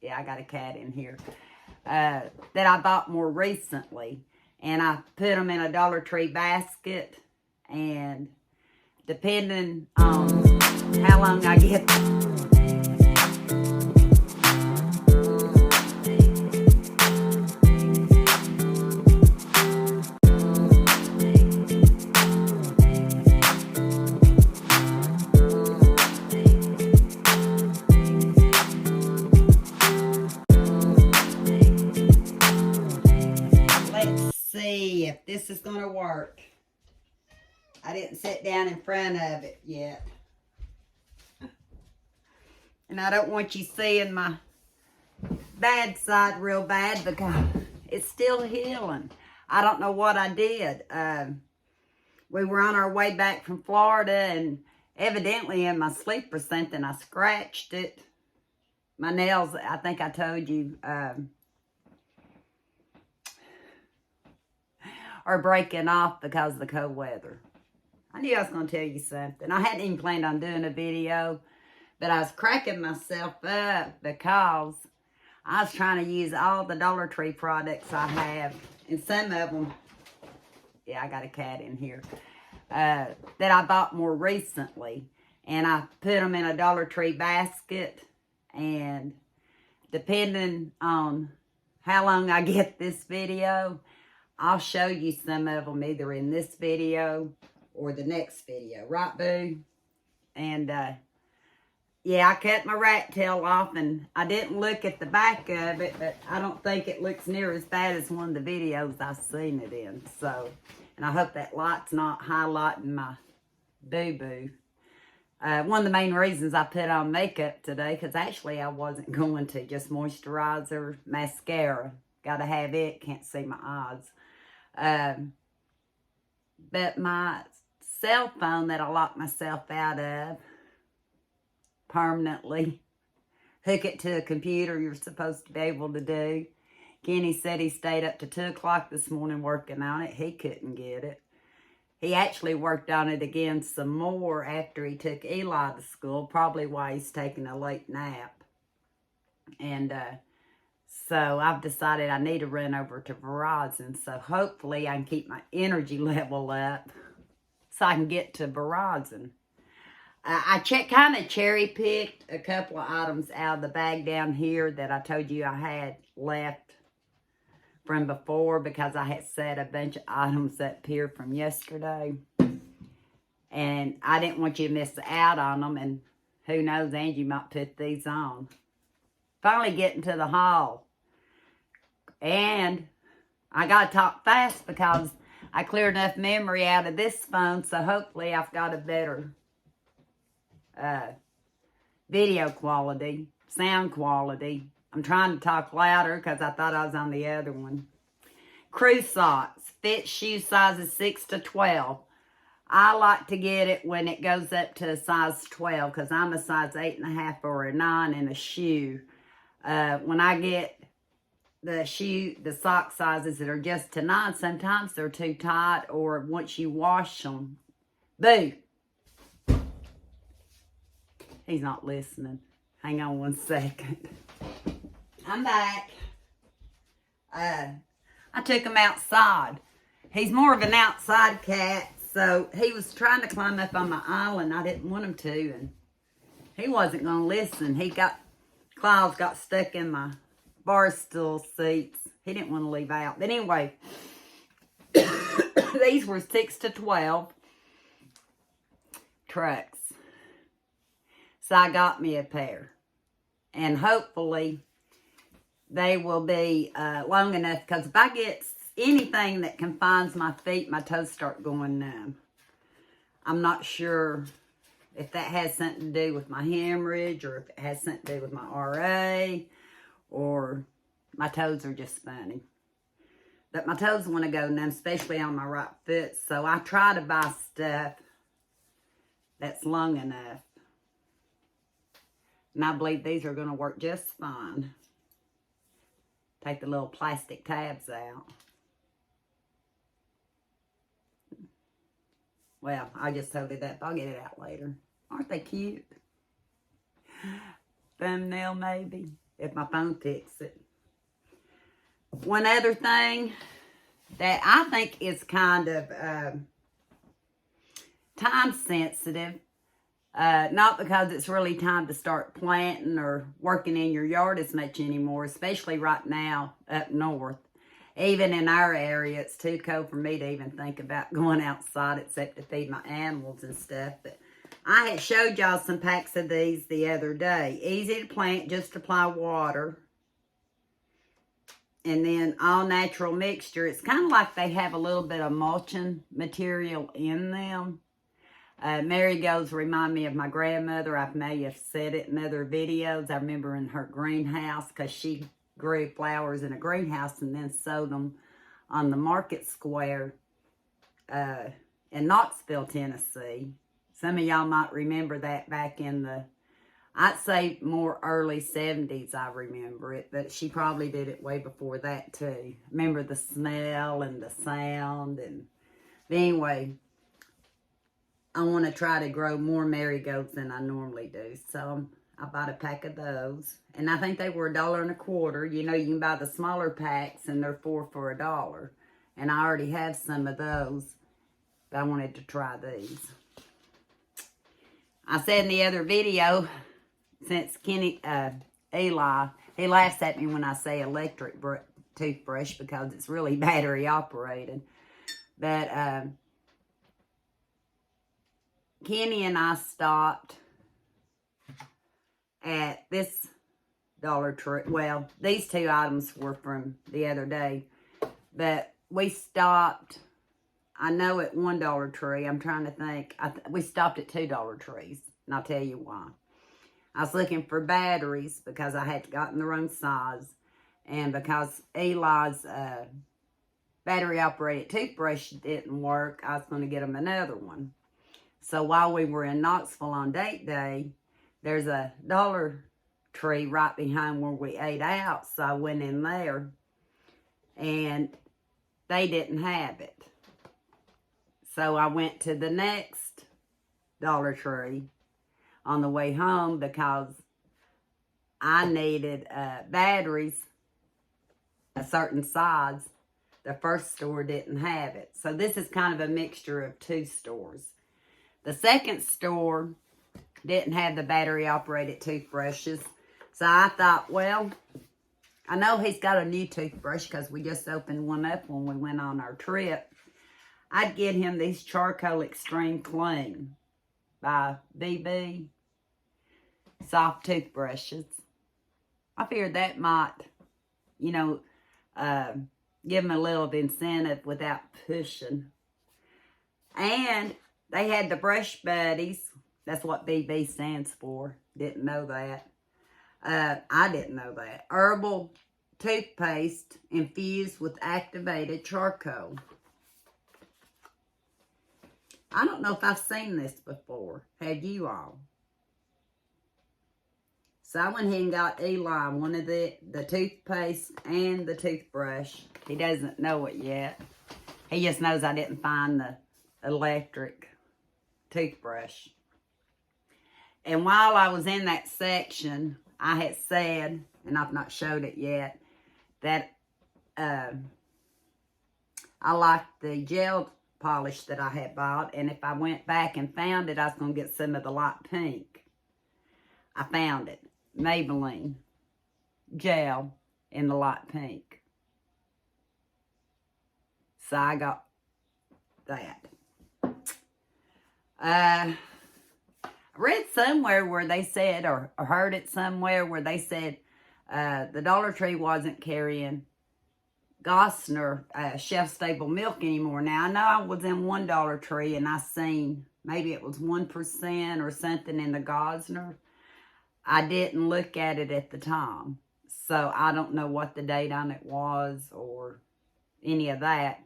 Yeah, I got a cat in here. That I bought more recently. And I put them in a Dollar Tree basket. And depending on how long I get see if this is going to work. I didn't sit down in front of it yet. And I don't want you seeing my bad side real bad because it's still healing. I don't know what I did. We were on our way back from Florida and evidently in my sleep or something, I scratched it. My nails, I think I told you, are breaking off because of the cold weather. I knew I was going to tell you something. I hadn't even planned on doing a video, but I was cracking myself up because I was trying to use all the Dollar Tree products I have. And some of them, yeah, I got a cat in here, that I bought more recently. And I put them in a Dollar Tree basket. And depending on how long I get this video, I'll show you some of them either in this video or the next video. Right, Boo? And, yeah, I cut my rat tail off, and I didn't look at the back of it, but I don't think it looks near as bad as one of the videos I've seen it in. So, and I hope that light's not highlighting my boo-boo. One of the main reasons I put on makeup today, because actually I wasn't going to, just moisturizer, mascara. Got to have it, can't see my eyes. But my cell phone that I locked myself out of permanently, hook it to a computer you're supposed to be able to do. Kenny said he stayed up to 2 o'clock this morning working on it. He couldn't get it. He actually worked on it again some more after he took Eli to school, probably while he's taking a late nap. And so I've decided I need to run over to Verizon. So hopefully I can keep my energy level up so I can get to Verizon. I kind of cherry-picked a couple of items out of the bag down here that I told you I had left from before because I had set a bunch of items up here from yesterday. And I didn't want you to miss out on them. And who knows, Angie might put these on. Finally getting to the haul. And I got to talk fast because I cleared enough memory out of this phone. So hopefully I've got a better video quality, sound quality. I'm trying to talk louder because I thought I was on the other one. Crew socks, fit shoe sizes 6 to 12. I like to get it when it goes up to a size 12 because I'm a size 8.5 or a 9 in a shoe. When I get the sock sizes that are just to 9, sometimes they're too tight, or once you wash them, boo. He's not listening. Hang on one second. I'm back. I took him outside. He's more of an outside cat, so he was trying to climb up on my island. I didn't want him to, and he wasn't going to listen. Claws got stuck in my bar stool seats. He didn't want to leave out. But anyway, these were 6 to 12 trucks. So I got me a pair. And hopefully they will be long enough. Because if I get anything that confines my feet, my toes start going numb. I'm not sure if that has something to do with my hemorrhage, or if it has something to do with my RA, or my toes are just funny. But my toes want to go numb, especially on my right foot. So I try to buy stuff that's long enough. And I believe these are going to work just fine. Take the little plastic tabs out. Well, I just hold it up. I'll get it out later. Aren't they cute? Thumbnail maybe. if my phone picks it. One other thing that I think is kind of time sensitive, not because it's really time to start planting or working in your yard as much anymore, especially right now up north. Even in our area, it's too cold for me to even think about going outside except to feed my animals and stuff. But I had showed y'all some packs of these the other day. Easy to plant, just apply water. And then all natural mixture. It's kind of like they have a little bit of mulching material in them. Marigolds remind me of my grandmother. I may have said it in other videos. I remember in her greenhouse because she grew flowers in a greenhouse and then sold them on the market square in Knoxville, Tennessee. Some of y'all might remember that back in the, I'd say more early 70s, I remember it, but she probably did it way before that too. Remember the smell and the sound. But anyway, I want to try to grow more marigolds than I normally do. So I bought a pack of those. And I think they were $1.25. You know, you can buy the smaller packs and they're 4 for $1. And I already have some of those. But I wanted to try these. I said in the other video, since Eli, he laughs at me when I say electric toothbrush because it's really battery operated. But Kenny and I stopped at this Dollar Tree. Well, these two items were from the other day. But we stopped, I know at one Dollar Tree. I'm trying to think. We stopped at two Dollar Trees. And I'll tell you why. I was looking for batteries because I had gotten the wrong size. And because Eli's battery-operated toothbrush didn't work, I was going to get him another one. So while we were in Knoxville on date day, there's a Dollar Tree right behind where we ate out. So I went in there and they didn't have it. So I went to the next Dollar Tree on the way home because I needed batteries a certain size. The first store didn't have it. So this is kind of a mixture of two stores. The second store didn't have the battery-operated toothbrushes. So I thought, well, I know he's got a new toothbrush because we just opened one up when we went on our trip. I'd get him these Charcoal Extreme Clean by BB soft toothbrushes. I figured that might, you know, give him a little incentive without pushing. And they had the Brush Buddies. That's what BB stands for. Didn't know that. I didn't know that. Herbal toothpaste infused with activated charcoal. I don't know if I've seen this before. Have you all? So I went ahead and got Eli one of the toothpaste and the toothbrush. He doesn't know it yet. He just knows I didn't find the electric toothbrush. And while I was in that section, I had said, and I've not showed it yet, that I liked the gel polish that I had bought. And if I went back and found it, I was going to get some of the light pink. I found it. Maybelline gel in the light pink. So I got that. I read somewhere where they said, or heard it somewhere where they said the Dollar Tree wasn't carrying Gosner shelf-stable milk anymore. Now, I know I was in one Dollar Tree and I seen maybe it was 1% or something in the Gosner. I didn't look at it at the time, so I don't know what the date on it was or any of that.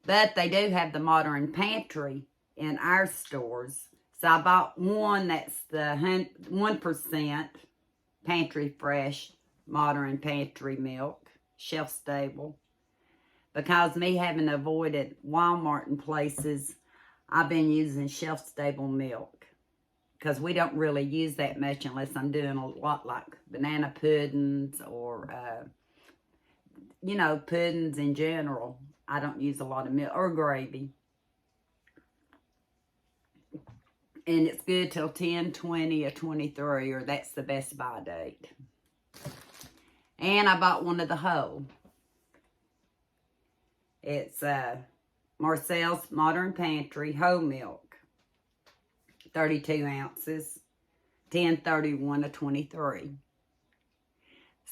But they do have the Modern Pantry in our stores. So I bought one that's the 1% Pantry Fresh Modern Pantry Milk, shelf stable. Because me having avoided Walmart and places, I've been using shelf stable milk. because we don't really use that much unless I'm doing a lot like banana puddings or, you know, puddings in general. I don't use a lot of milk or gravy. And it's good till 10, 20, or 23, or that's the best buy date. And I bought one of the whole. It's Marcel's Modern Pantry whole milk. 32 ounces. 10.31 to 23.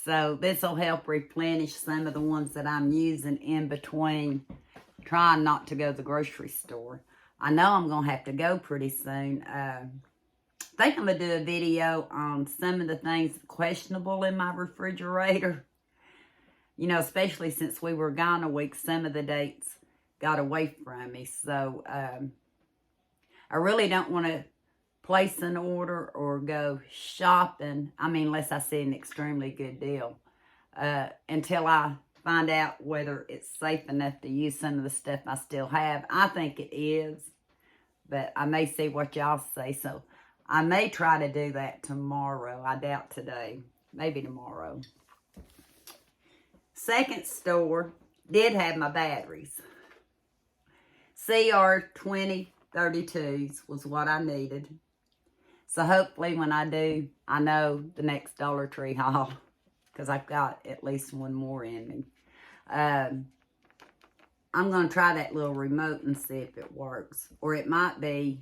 So this will help replenish some of the ones that I'm using in between trying not to go to the grocery store. I know I'm going to have to go pretty soon. I think I'm going to do a video on some of the things questionable in my refrigerator. You know, especially since we were gone a week, some of the dates got away from me. So I really don't want to place an order or go shopping. I mean, unless I see an extremely good deal. Until I find out whether it's safe enough to use some of the stuff I still have. I think it is, but I may see what y'all say. So I may try to do that tomorrow. I doubt today. Maybe tomorrow. Second store did have my batteries. CR2032s was what I needed. So hopefully when I do, I know the next Dollar Tree haul, because I've got at least one more in me. I'm going to try that little remote and see if it works. Or it might be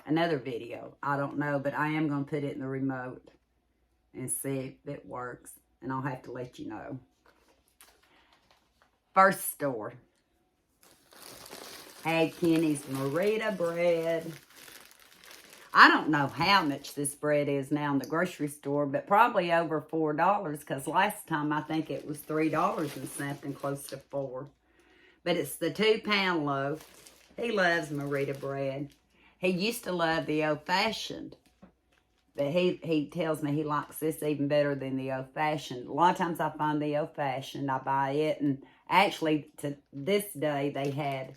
another video. I don't know, but I am going to put it in the remote and see if it works. And I'll have to let you know. First store. Had Kenny's Merita bread. I don't know how much this bread is now in the grocery store, but probably over $4, because last time I think it was $3 and something, close to $4. But it's the 2-pound loaf. He loves Merita bread. He used to love the old-fashioned, but he tells me he likes this even better than the old-fashioned. A lot of times I find the old-fashioned, I buy it, and actually to this day they had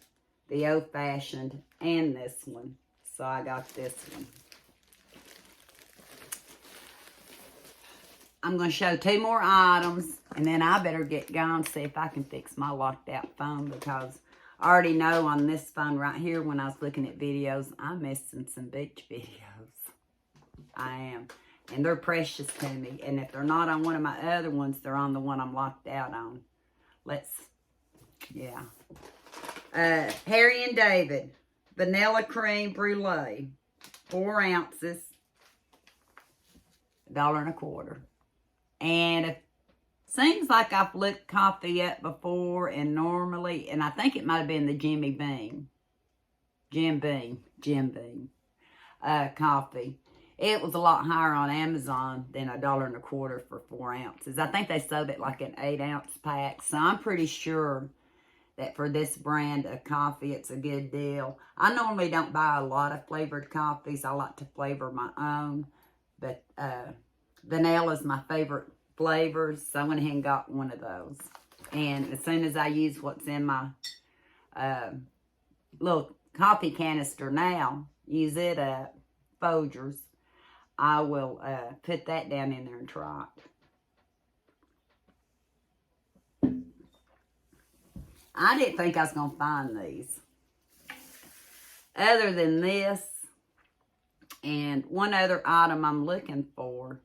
the old-fashioned and this one. So I got this one. I'm going to show 2 more items. And then I better get going see if I can fix my locked out phone. Because I already know on this phone right here when I was looking at videos, I'm missing some beach videos. I am. And they're precious to me. And if they're not on one of my other ones, they're on the one I'm locked out on. Yeah. Harry and David. Vanilla cream brulee, 4 ounces, $1.25. And it seems like I've looked coffee up before, and normally, and I think it might have been the Jim Beam coffee. It was a lot higher on Amazon than $1.25 for 4 ounces. I think they sold it like an 8-ounce pack, so I'm pretty sure that for this brand of coffee, it's a good deal. I normally don't buy a lot of flavored coffees. I like to flavor my own. But vanilla is my favorite flavor, so I went ahead and got one of those. And as soon as I use what's in my little coffee canister now, use it up, Folgers, I will put that down in there and try it. I didn't think I was going to find these. Other than this, and one other item I'm looking for,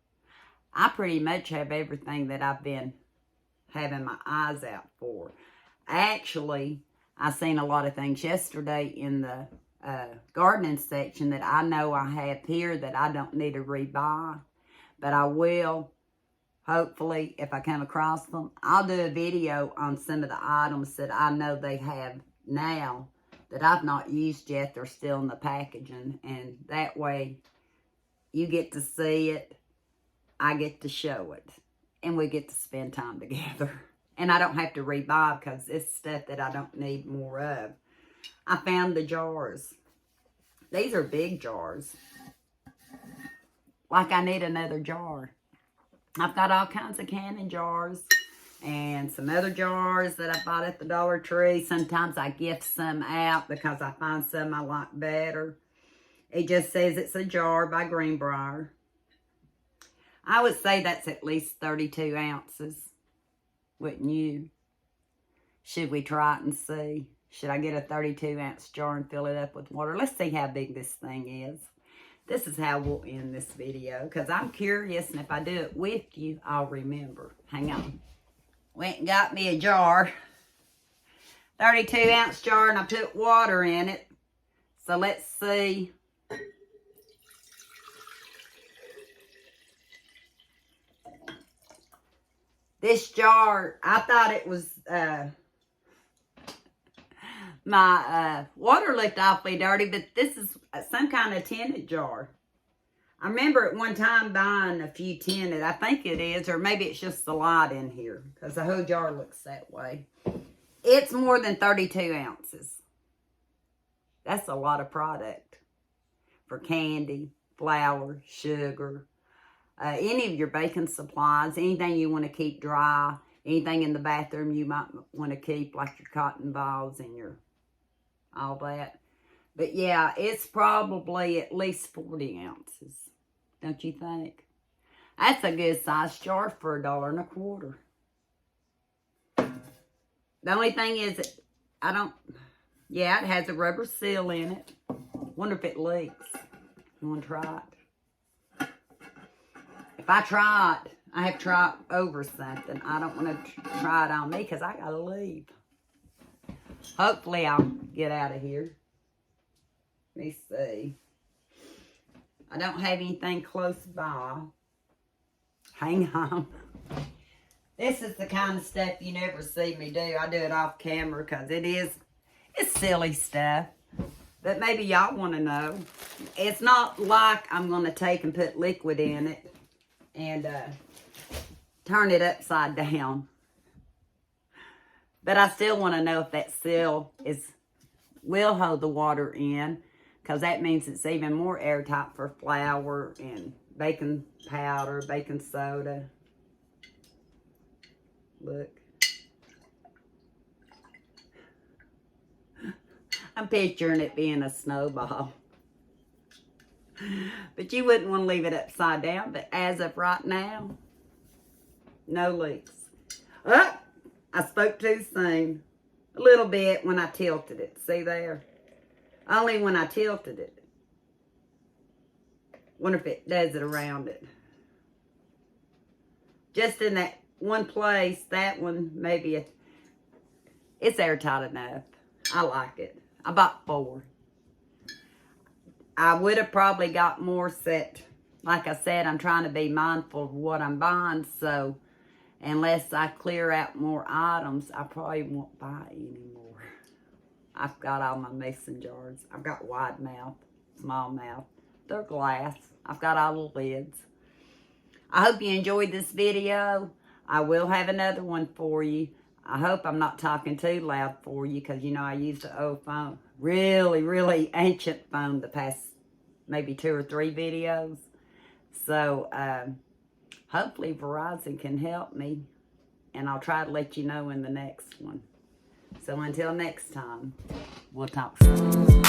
I pretty much have everything that I've been having my eyes out for. Actually, I seen a lot of things yesterday in the gardening section that I know I have here that I don't need to rebuy. But I will. Hopefully, if I come across them, I'll do a video on some of the items that I know they have now that I've not used yet. They're still in the packaging. And that way, you get to see it. I get to show it. And we get to spend time together. And I don't have to rebuy because it's stuff that I don't need more of. I found the jars. These are big jars. Like I need another jar. I've got all kinds of canning jars and some other jars that I bought at the Dollar Tree. Sometimes I gift some out because I find some I like better. It just says it's a jar by Greenbrier. I would say that's at least 32 ounces. Wouldn't you? Should we try it and see? Should I get a 32 ounce jar and fill it up with water? Let's see how big this thing is. This is how we'll end this video, because I'm curious, and if I do it with you, I'll remember. Hang on. Went and got me a jar. 32 ounce jar, and I put water in it. So let's see. This jar, I thought it was, my water looked awfully dirty, but this is some kind of tinted jar. I remember at one time buying a few tinted. I think it is, or maybe it's just the light in here, because the whole jar looks that way. It's more than 32 ounces. That's a lot of product for candy, flour, sugar, any of your baking supplies, anything you want to keep dry, anything in the bathroom you might want to keep, like your cotton balls and your all that. But yeah, it's probably at least 40 ounces. Don't you think? That's a good size jar for $1.25. The only thing is, yeah, it has a rubber seal in it. Wonder if it leaks. You want to try it? If I try it, I have to try it over something. I don't want to try it on me because I got to leave. Hopefully I'll get out of here. Let me see. I don't have anything close by. Hang on. This is the kind of stuff you never see me do. I do it off camera because it's silly stuff. But maybe y'all want to know. It's not like I'm going to take and put liquid in it and turn it upside down. But I still want to know if that seal will hold the water in, because that means it's even more airtight for flour and baking powder, baking soda. Look. I'm picturing it being a snowball. But you wouldn't want to leave it upside down. But as of right now, no leaks. Oh, I spoke too soon. A little bit when I tilted it. See there? Only when I tilted it. Wonder if it does it around it. Just in that one place, that one, maybe it's airtight enough. I like it. I bought 4. I would have probably got more set. Like I said, I'm trying to be mindful of what I'm buying, so unless I clear out more items, I probably won't buy any more. I've got all my mason jars. I've got wide mouth, small mouth. They're glass. I've got all the lids. I hope you enjoyed this video. I will have another one for you. I hope I'm not talking too loud for you, because, you know, I used an old phone. Really, really ancient phone the past maybe 2 or 3 videos. So, hopefully Verizon can help me, and I'll try to let you know in the next one. So until next time, we'll talk soon.